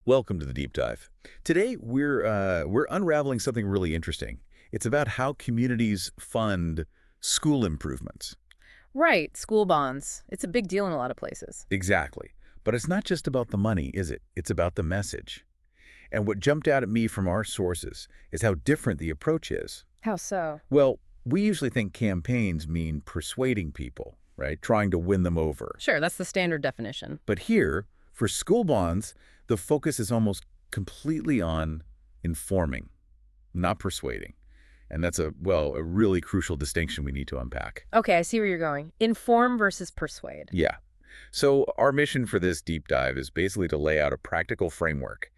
Welcome to the deep dive. Today we're unraveling something really interesting. It's about how communities fund school improvements. Right, school bonds. It's a big deal in a lot of places. Exactly. But it's not just about the money, is it? It's about the message. And what jumped out at me from our sources is how different the approach is. How so? Well, we usually think campaigns mean persuading people, right? Trying to win them over. Sure, that's the standard definition. But here, for school bonds, the focus is almost completely on informing, not persuading. And that's a really crucial distinction we need to unpack. Okay, I see where you're going. Inform versus persuade. Yeah. So our mission for this deep dive is basically to lay out a practical framework.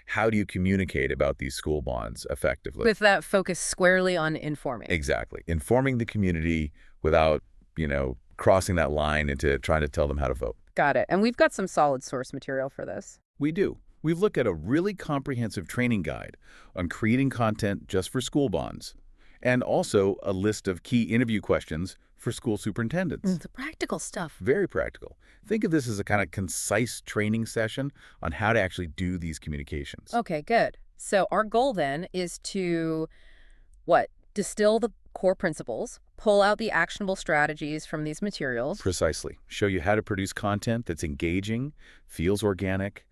How do you communicate about these school bonds effectively? With that focus squarely on informing. Exactly. Informing the community without, crossing that line into trying to tell them how to vote. Got it. And we've got some solid source material for this. We do. We've looked at a really comprehensive training guide on creating content just for school bonds, and also a list of key interview questions for school superintendents. The practical stuff. Very practical. Think of this as a kind of concise training session on how to actually do these communications. Okay, good. So our goal then is to, distill the core principles, pull out the actionable strategies from these materials. Precisely. Show you how to produce content that's engaging, feels organic,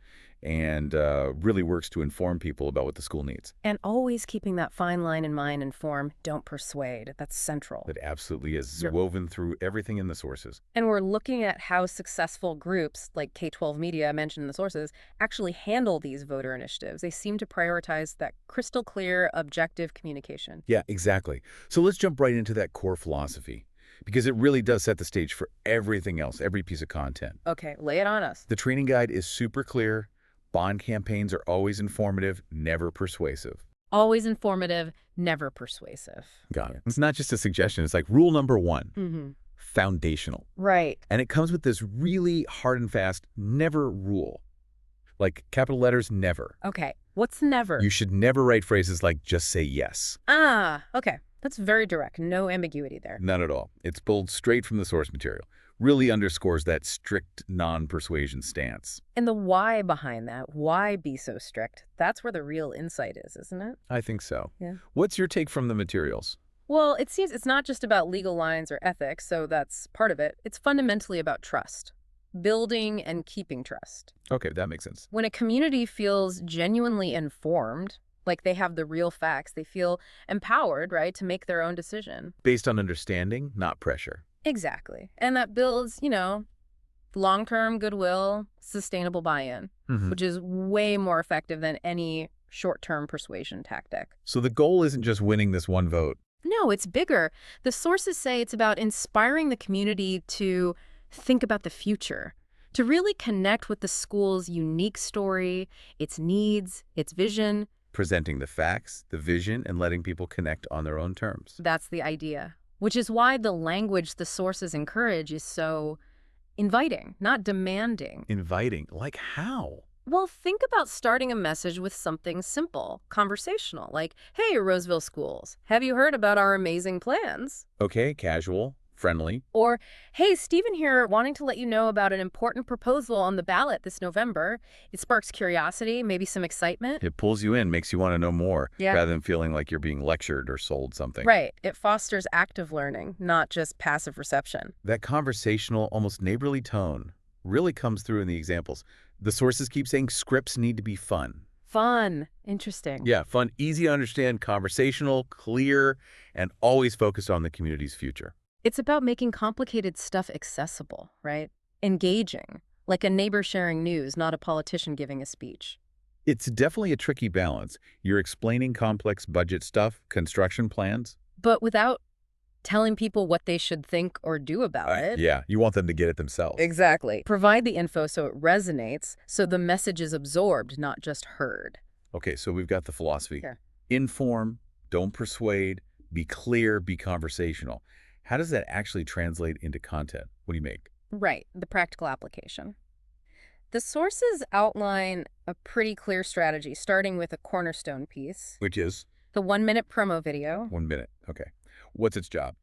and really works to inform people about what the school needs. And always keeping that fine line in mind, inform, don't persuade. That's central. That absolutely is Yep. woven through everything in the sources. And we're looking at how successful groups like K12 Media, mentioned in the sources, actually handle these voter initiatives. They seem to prioritize that crystal clear, objective communication. Yeah, exactly. So let's jump right into that core philosophy, because it really does set the stage for everything else, every piece of content. Okay, lay it on us. The training guide is super clear. Bond campaigns are always informative, never persuasive. Always informative, never persuasive. Got it. It's not just a suggestion. It's like rule number one, Mm-hmm. foundational. Right. And it comes with this really hard and fast never rule. Like capital letters, never. Okay, what's never? You should never write phrases like just say yes. Okay. That's very direct. No ambiguity there. None at all. It's pulled straight from the source material. Really underscores that strict non-persuasion stance. And the why behind that, why be so strict? That's where the real insight is, isn't it? I think so. Yeah. What's your take from the materials? Well, it seems it's not just about legal lines or ethics, so that's part of it. It's fundamentally about trust, building and keeping trust. Okay, that makes sense. When a community feels genuinely informed, like they have the real facts, they feel empowered, right, to make their own decision. Based on understanding, not pressure. Exactly. And that builds, long-term goodwill, sustainable buy-in, which is way more effective than any short-term persuasion tactic. So the goal isn't just winning this one vote. No, it's bigger. The sources say it's about inspiring the community to think about the future, to really connect with the school's unique story, its needs, its vision. Presenting the facts, the vision, and letting people connect on their own terms. That's the idea, which is why the language the sources encourage is so inviting, not demanding. Inviting? Like how? Well, think about starting a message with something simple, conversational, like, hey, Roseville Schools, have you heard about our amazing plans? Okay, casual, friendly. Or, hey, Stephen here, wanting to let you know about an important proposal on the ballot this November. It sparks curiosity, maybe some excitement. It pulls you in, makes you want to know more, Yeah. rather than feeling like you're being lectured or sold something. Right. It fosters active learning, not just passive reception. That conversational, almost neighborly tone really comes through in the examples. The sources keep saying scripts need to be fun. Fun. Interesting. Yeah, fun, easy to understand, conversational, clear, and always focused on the community's future. It's about making complicated stuff accessible, right? Engaging, like a neighbor sharing news, not a politician giving a speech. It's definitely a tricky balance. You're explaining complex budget stuff, construction plans. But without telling people what they should think or do about it. Yeah, you want them to get it themselves. Exactly. Provide the info so it resonates, so the message is absorbed, not just heard. Okay, so we've got the philosophy. Here. Inform, don't persuade, be clear, be conversational. How does that actually translate into content? What do you make? Right, the practical application. The sources outline a pretty clear strategy, starting with a cornerstone piece, Which is? the 1-minute promo video. 1 minute. Okay. What's its job?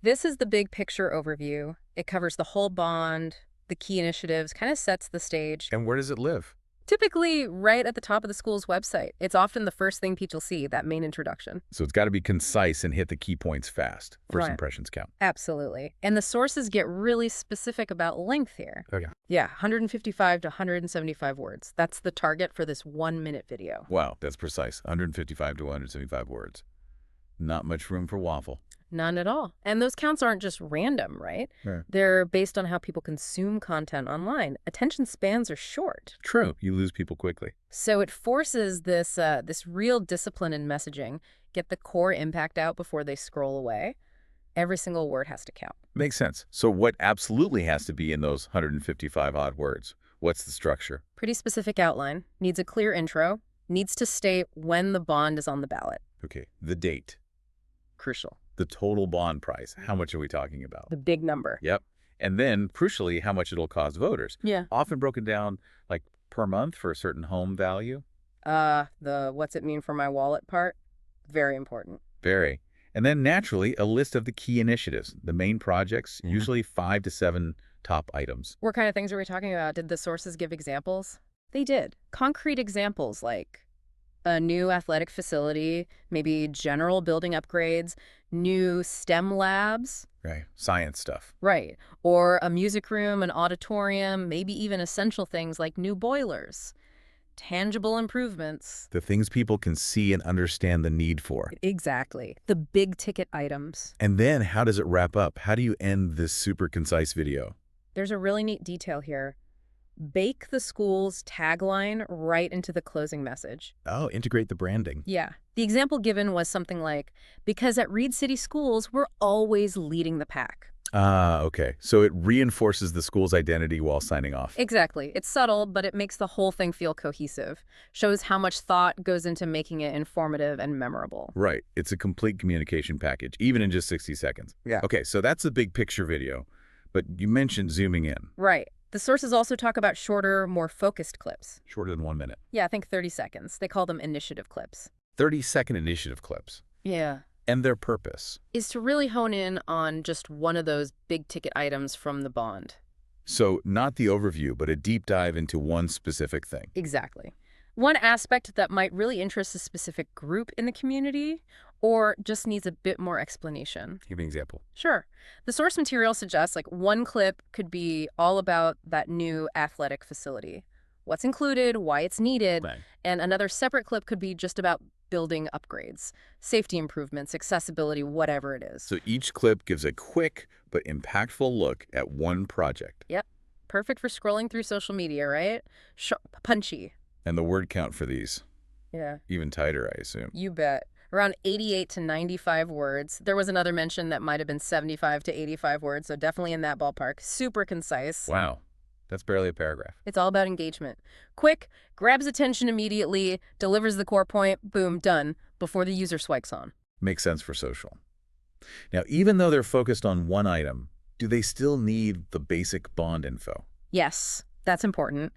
This is the big picture overview. It covers the whole bond, the key initiatives, kind of sets the stage. And where does it live? Typically right at the top of the school's website. It's often the first thing people see, that main introduction. So it's got to be concise and hit the key points fast. First Right. impressions count. Absolutely. And the sources get really specific about length here. Okay. Yeah, 155 to 175 words. That's the target for this 1-minute video. Wow, that's precise. 155 to 175 words. Not much room for waffle. None at all. And those counts aren't just random, right? Right. They're based on how people consume content online. Attention spans are short. True. You lose people quickly. So it forces this real discipline in messaging. Get the core impact out before they scroll away. Every single word has to count. Makes sense. So what absolutely has to be in those 155 odd words? What's the structure? Pretty specific outline. Needs a clear intro. Needs to state when the bond is on the ballot. Okay. The date. Crucial. The total bond price. How much are we talking about? The big number. Yep. And then, crucially, how much it'll cost voters. Yeah. Often broken down like per month for a certain home value. The what's it mean for my wallet part? Very important. Very. And then, naturally, a list of the key initiatives, the main projects, Yeah. usually 5 to 7 top items. What kind of things are we talking about? Did the sources give examples? They did. Concrete examples like a new athletic facility, maybe general building upgrades, new STEM labs. Right. Science stuff. Right. Or a music room, an auditorium, maybe even essential things like new boilers. Tangible improvements. The things people can see and understand the need for. Exactly. The big ticket items. And then how does it wrap up? How do you end this super concise video? There's a really neat detail here. Bake the school's tagline right into the closing message. Oh, integrate the branding. Yeah. The example given was something like, because at Reed City Schools, we're always leading the pack. Ah, okay. So it reinforces the school's identity while signing off. Exactly. It's subtle, but it makes the whole thing feel cohesive. Shows how much thought goes into making it informative and memorable. Right. It's a complete communication package, even in just 60 seconds. Yeah. Okay, so that's a big picture video. But you mentioned zooming in. Right. The sources also talk about shorter, more focused clips. Shorter than 1 minute. Yeah, I think 30 seconds. They call them initiative clips. 30-second initiative clips. Yeah. And their purpose. Is to really hone in on just one of those big ticket items from the bond. So not the overview, but a deep dive into one specific thing. Exactly. One aspect that might really interest a specific group in the community or just needs a bit more explanation. Give me an example. Sure. The source material suggests one clip could be all about that new athletic facility. What's included, why it's needed, Bang. and another separate clip could be just about building upgrades, safety improvements, accessibility, whatever it is. So each clip gives a quick but impactful look at one project. Yep. Perfect for scrolling through social media, right? Punchy. And the word count for these, Yeah. even tighter, I assume. You bet. Around 88 to 95 words. There was another mention that might have been 75 to 85 words, so definitely in that ballpark. Super concise. Wow. That's barely a paragraph. It's all about engagement. Quick, grabs attention immediately, delivers the core point, boom, done, before the user swipes on. Makes sense for social. Now, even though they're focused on one item, do they still need the basic bond info? Yes, that's important.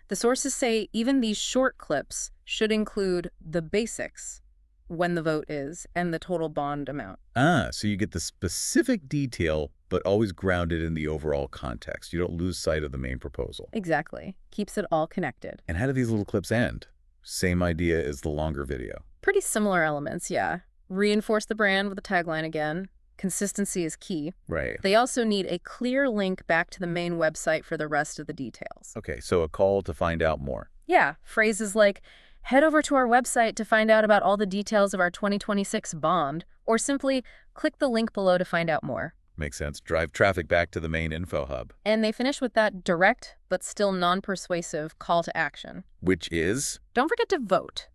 The sources say even these short clips should include the basics, when the vote is, and the total bond amount. Ah, so you get the specific detail, but always grounded in the overall context. You don't lose sight of the main proposal. Exactly. Keeps it all connected. And how do these little clips end? Same idea as the longer video. Pretty similar elements, yeah. Reinforce the brand with a tagline again. Consistency is key. Right. They also need a clear link back to the main website for the rest of the details. Okay, so a call to find out more. Yeah, phrases like, head over to our website to find out about all the details of our 2026 bond, or simply click the link below to find out more. Makes sense. Drive traffic back to the main info hub. And they finish with that direct, but still non-persuasive call to action. Which is, Don't forget to vote.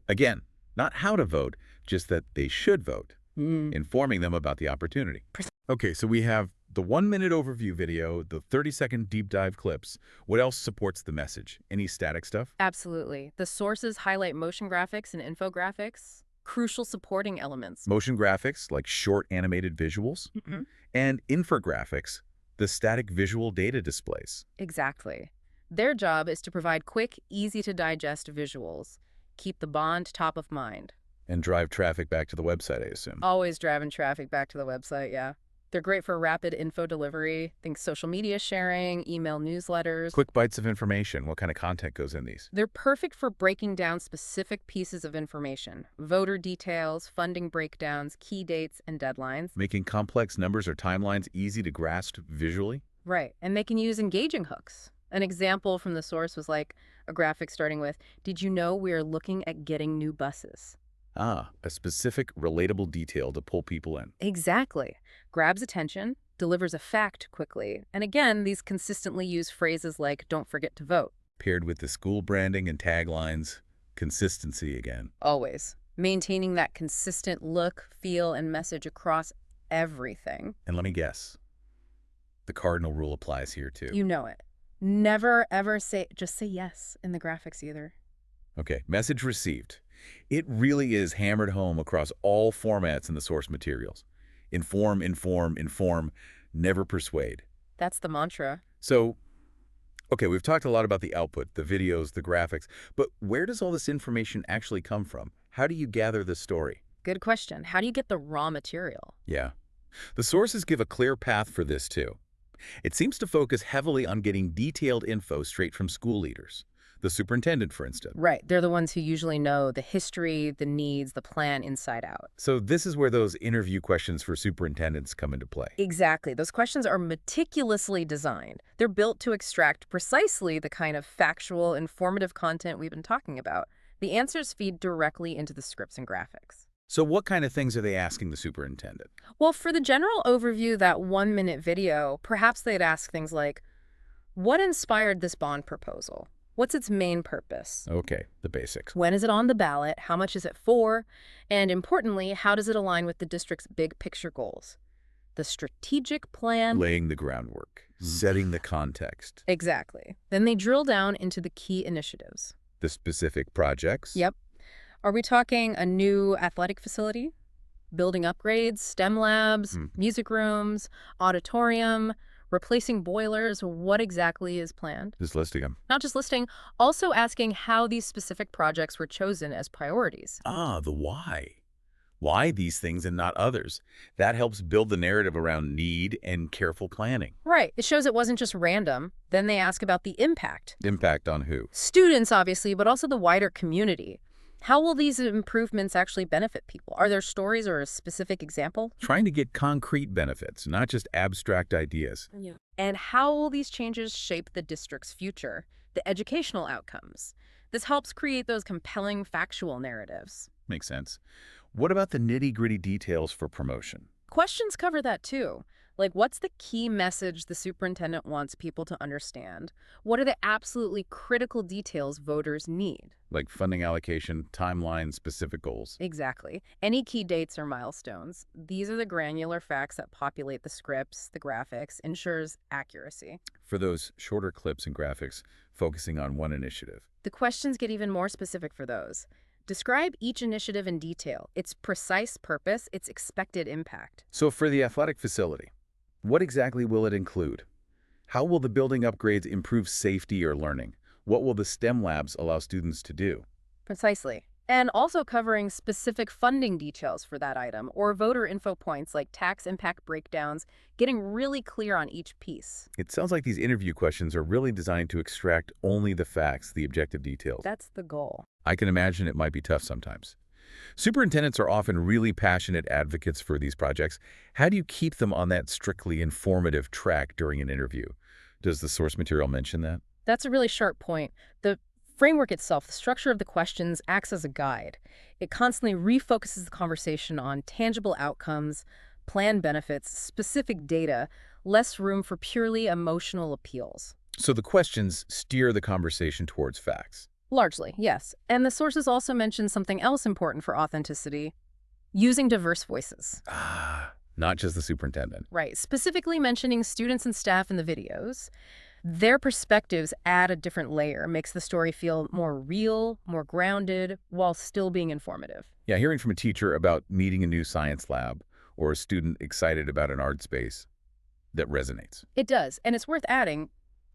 again, not how to vote, just that they should vote, informing them about the opportunity. Okay, so we have the 1-minute overview video, the 30-second deep dive clips. What else supports the message? Any static stuff? Absolutely. The sources highlight motion graphics and infographics, crucial supporting elements. Motion graphics, like short animated visuals, Mhm. and infographics, the static visual data displays. Exactly. Their job is to provide quick, easy-to-digest visuals. Keep the bond top of mind. And drive traffic back to the website, I assume. Always driving traffic back to the website, yeah. They're great for rapid info delivery. Think social media sharing, email newsletters. Quick bites of information. What kind of content goes in these? They're perfect for breaking down specific pieces of information. Voter details, funding breakdowns, key dates, and deadlines. Making complex numbers or timelines easy to grasp visually? Right, and they can use engaging hooks. An example from the source was like a graphic starting with, "Did you know we're looking at getting new buses?" Ah, a specific, relatable detail to pull people in. Exactly. Grabs attention, delivers a fact quickly. And again, these consistently use phrases like, "don't forget to vote." Paired with the school branding and taglines, consistency again. Always. Maintaining that consistent look, feel, and message across everything. And let me guess, the cardinal rule applies here too. You know it. Never, ever just say yes in the graphics either. Okay, message received. It really is hammered home across all formats in the source materials. Inform, inform, inform, never persuade. That's the mantra. So, okay, we've talked a lot about the output, the videos, the graphics, but where does all this information actually come from? How do you gather the story? Good question. How do you get the raw material? Yeah. The sources give a clear path for this too. It seems to focus heavily on getting detailed info straight from school leaders. The superintendent, for instance. Right. They're the ones who usually know the history, the needs, the plan inside out. So this is where those interview questions for superintendents come into play. Exactly. Those questions are meticulously designed. They're built to extract precisely the kind of factual, informative content we've been talking about. The answers feed directly into the scripts and graphics. So what kind of things are they asking the superintendent? Well, for the general overview, that 1-minute video, perhaps they'd ask things like, what inspired this bond proposal? What's its main purpose? Okay, the basics. When is it on the ballot? How much is it for? And importantly, how does it align with the district's big picture goals? The strategic plan. Laying the groundwork, setting the context. Exactly. Then they drill down into the key initiatives. The specific projects. Yep. Are we talking a new athletic facility? Building upgrades, STEM labs, music rooms, auditorium, replacing boilers? What exactly is planned? Just listing them. Not just listing, also asking how these specific projects were chosen as priorities. Ah, the why. Why these things and not others? That helps build the narrative around need and careful planning. Right. It shows it wasn't just random. Then they ask about the impact. Impact on who? Students, obviously, but also the wider community. How will these improvements actually benefit people? Are there stories or a specific example? Trying to get concrete benefits, not just abstract ideas. Yeah. And how will these changes shape the district's future, the educational outcomes? This helps create those compelling factual narratives. Makes sense. What about the nitty-gritty details for promotion? Questions cover that too. Like, what's the key message the superintendent wants people to understand? What are the absolutely critical details voters need? Like funding allocation, timeline, specific goals. Exactly. Any key dates or milestones. These are the granular facts that populate the scripts, the graphics, ensures accuracy. For those shorter clips and graphics focusing on one initiative. The questions get even more specific for those. Describe each initiative in detail, its precise purpose, its expected impact. So for the athletic facility, what exactly will it include? How will the building upgrades improve safety or learning? What will the STEM labs allow students to do? Precisely. And also covering specific funding details for that item or voter info points like tax impact breakdowns, getting really clear on each piece. It sounds like these interview questions are really designed to extract only the facts, the objective details. That's the goal. I can imagine it might be tough sometimes. Superintendents are often really passionate advocates for these projects. How do you keep them on that strictly informative track during an interview? Does the source material mention that? That's a really sharp point. The framework itself, the structure of the questions, acts as a guide. It constantly refocuses the conversation on tangible outcomes, planned benefits, specific data, less room for purely emotional appeals. So the questions steer the conversation towards facts. Largely, yes. And the sources also mention something else important for authenticity, using diverse voices. Ah, not just the superintendent. Right, specifically mentioning students and staff in the videos. Their perspectives add a different layer, makes the story feel more real, more grounded, while still being informative. Yeah, hearing from a teacher about needing a new science lab or a student excited about an art space, that resonates. It does, and it's worth adding,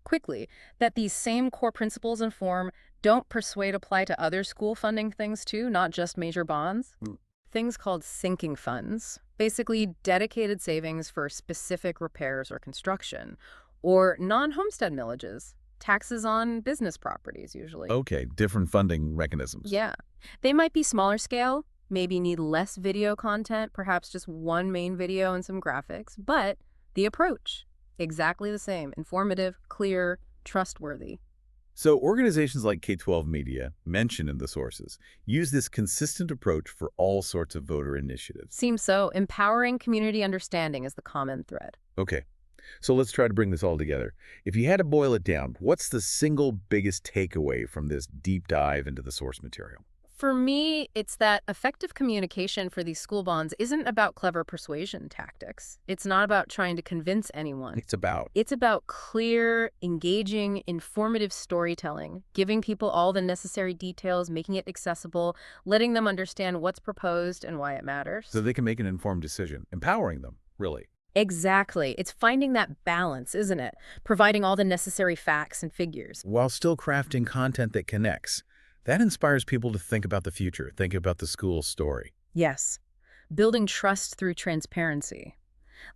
quickly, that these same core principles inform don't persuade apply to other school funding things too, not just major bonds. Things called sinking funds, Basically, dedicated savings for specific repairs or construction, or non-homestead millages, taxes on business properties usually. Okay, different funding mechanisms. Yeah. They might be smaller scale, maybe need less video content, perhaps just one main video and some graphics, but the approach, exactly the same, informative, clear, trustworthy. So organizations like K12 Media, mentioned in the sources, use this consistent approach for all sorts of voter initiatives. Seems so. Empowering community understanding is the common thread. Okay, so let's try to bring this all together. If you had to boil it down, what's the single biggest takeaway from this deep dive into the source material? For me, it's that effective communication for these school bonds isn't about clever persuasion tactics. It's not about trying to convince anyone. It's about. It's about clear, engaging, informative storytelling, giving people all the necessary details, making it accessible, letting them understand what's proposed and why it matters. So they can make an informed decision, empowering them, really. Exactly. It's finding that balance, isn't it? Providing all the necessary facts and figures. While still crafting content that connects. That inspires people to think about the future, think about the school's story. Yes. Building trust through transparency.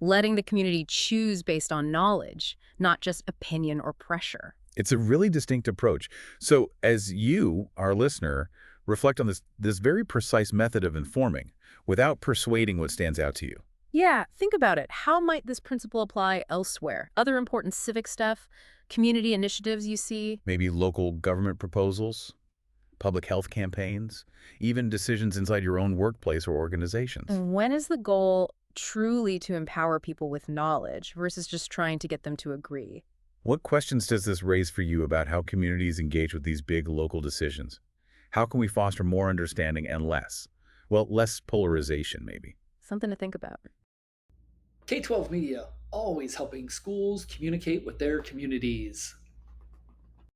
Letting the community choose based on knowledge, not just opinion or pressure. It's a really distinct approach. So as you, our listener, reflect on this very precise method of informing without persuading what stands out to you. Yeah, think about it. How might this principle apply elsewhere? Other important civic stuff, community initiatives you see? Maybe local government proposals, public health campaigns, even decisions inside your own workplace or organizations. And when is the goal truly to empower people with knowledge versus just trying to get them to agree? What questions does this raise for you about how communities engage with these big local decisions? How can we foster more understanding and less polarization, maybe? Something to think about. K12 Media, always helping schools communicate with their communities.